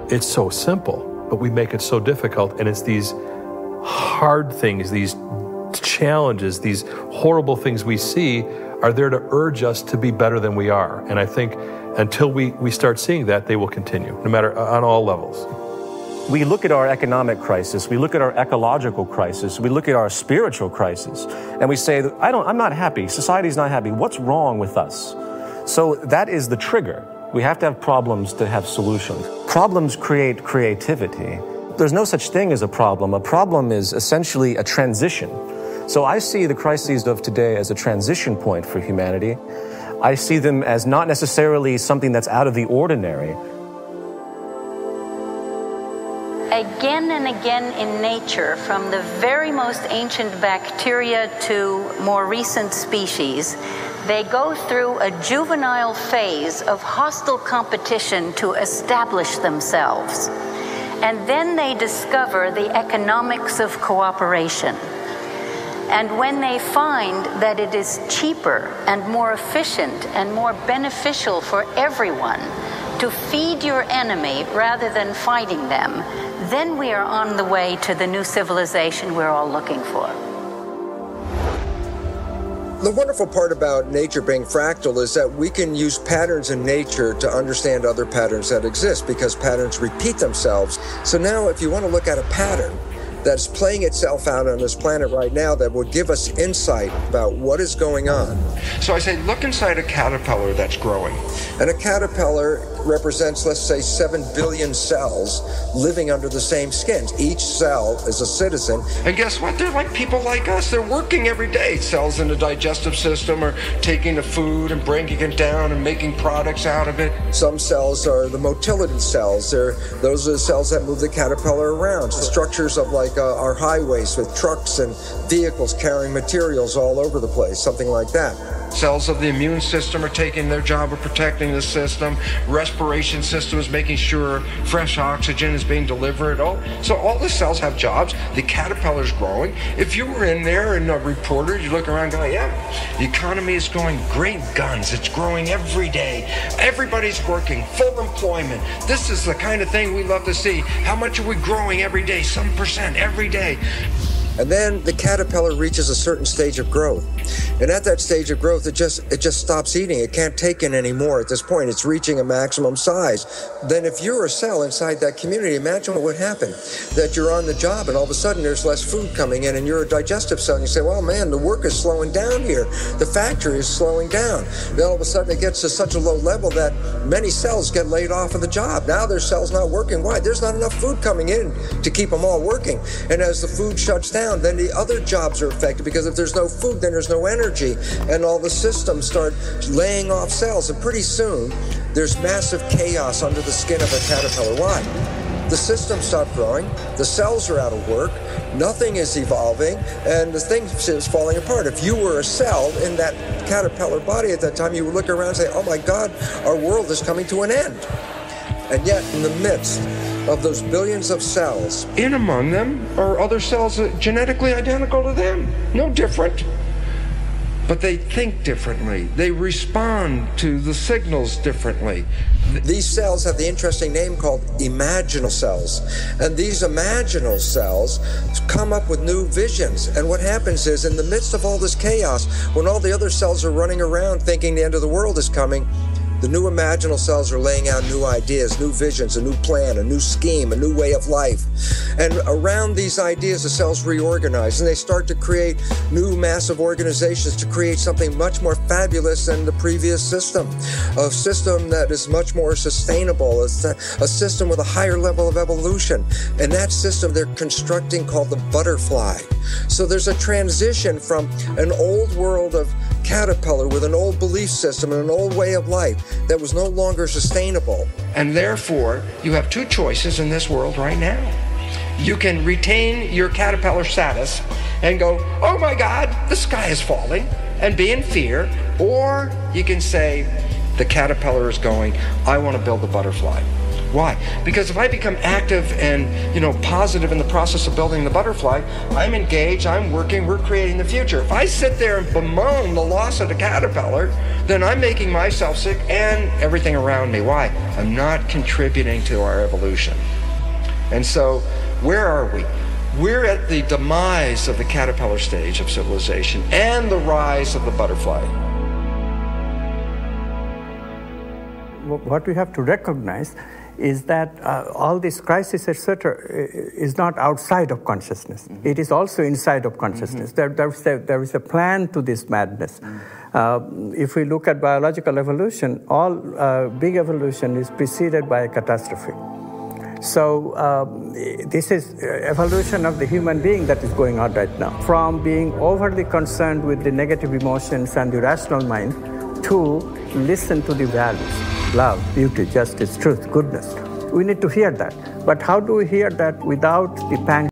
It's so simple, but we make it so difficult, and it's these hard things, these challenges, these horrible things we see are there to urge us to be better than we are. And I think until we start seeing that, they will continue, no matter on all levels. We look at our economic crisis, we look at our ecological crisis, we look at our spiritual crisis, and we say, I'm not happy, society's not happy, what's wrong with us? So that is the trigger. We have to have problems to have solutions. Problems create creativity. There's no such thing as a problem. A problem is essentially a transition. So I see the crises of today as a transition point for humanity. I see them as not necessarily something that's out of the ordinary. Again and again in nature, from the very most ancient bacteria to more recent species, they go through a juvenile phase of hostile competition to establish themselves. And then they discover the economics of cooperation. And when they find that it is cheaper and more efficient and more beneficial for everyone to feed your enemy rather than fighting them, then we are on the way to the new civilization we're all looking for. The wonderful part about nature being fractal is that we can use patterns in nature to understand other patterns that exist, because patterns repeat themselves. So now if you want to look at a pattern that's playing itself out on this planet right now that would give us insight about what is going on. So I say, look inside a caterpillar that's growing. And a caterpillar represents, let's say, 7 billion cells living under the same skin. Each cell is a citizen. And guess what? They're like people like us. They're working every day. Cells in the digestive system are taking the food and breaking it down and making products out of it. Some cells are the motility cells. Those are the cells that move the caterpillar around. The structures of like our highways with trucks and vehicles carrying materials all over the place, something like that. Cells of the immune system are taking their job of protecting the system. Respiration system is making sure fresh oxygen is being delivered. So all the cells have jobs. The caterpillar's growing. If you were in there and a reporter, you look around going, yeah, the economy is going great guns. It's growing every day. Everybody's working, full employment. This is the kind of thing we love to see. How much are we growing every day? Some percent every day. And then the caterpillar reaches a certain stage of growth. And at that stage of growth, it just stops eating. It can't take in anymore at this point. It's reaching a maximum size. Then if you're a cell inside that community, imagine what would happen. That you're on the job and all of a sudden there's less food coming in and you're a digestive cell and you say, well, man, the work is slowing down here. The factory is slowing down. Then all of a sudden it gets to such a low level that many cells get laid off of the job. Now their cell's not working. Why? There's not enough food coming in to keep them all working. And as the food shuts down, then the other jobs are affected, because if there's no food, then there's no energy, and all the systems start laying off cells, and pretty soon there's massive chaos under the skin of a caterpillar. Why? The systems stop growing, the cells are out of work, nothing is evolving, and the thing is falling apart. If you were a cell in that caterpillar body at that time, you would look around and say, oh my God, our world is coming to an end. And yet, in the midst of those billions of cells, in among them are other cells genetically identical to them, no different. But they think differently. They respond to the signals differently. These cells have the interesting name called imaginal cells. And these imaginal cells come up with new visions. And what happens is, in the midst of all this chaos, when all the other cells are running around thinking the end of the world is coming, the new imaginal cells are laying out new ideas, new visions, a new plan, a new scheme, a new way of life. And around these ideas, the cells reorganize, and they start to create new massive organizations to create something much more fabulous than the previous system. A system that is much more sustainable, a system with a higher level of evolution. And that system they're constructing called the butterfly. So there's a transition from an old world of caterpillar with an old belief system and an old way of life that was no longer sustainable. And therefore, you have two choices in this world right now. You can retain your caterpillar status and go, oh my God, the sky is falling, and be in fear. Or you can say, the caterpillar is going, I want to build the butterfly. Why? Because if I become active and, positive in the process of building the butterfly, I'm engaged, I'm working, we're creating the future. If I sit there and bemoan the loss of the caterpillar, then I'm making myself sick and everything around me. Why? I'm not contributing to our evolution. And so, where are we? We're at the demise of the caterpillar stage of civilization and the rise of the butterfly. What we have to recognize is that all these crises, etc., is not outside of consciousness. Mm-hmm. It is also inside of consciousness. Mm-hmm. There is a plan to this madness. Mm-hmm. If we look at biological evolution, all big evolution is preceded by a catastrophe. So this is evolution of the human being that is going on right now. From being overly concerned with the negative emotions and the rational mind to listen to the values, love, beauty, justice, truth, goodness. We need to hear that. But how do we hear that without the pang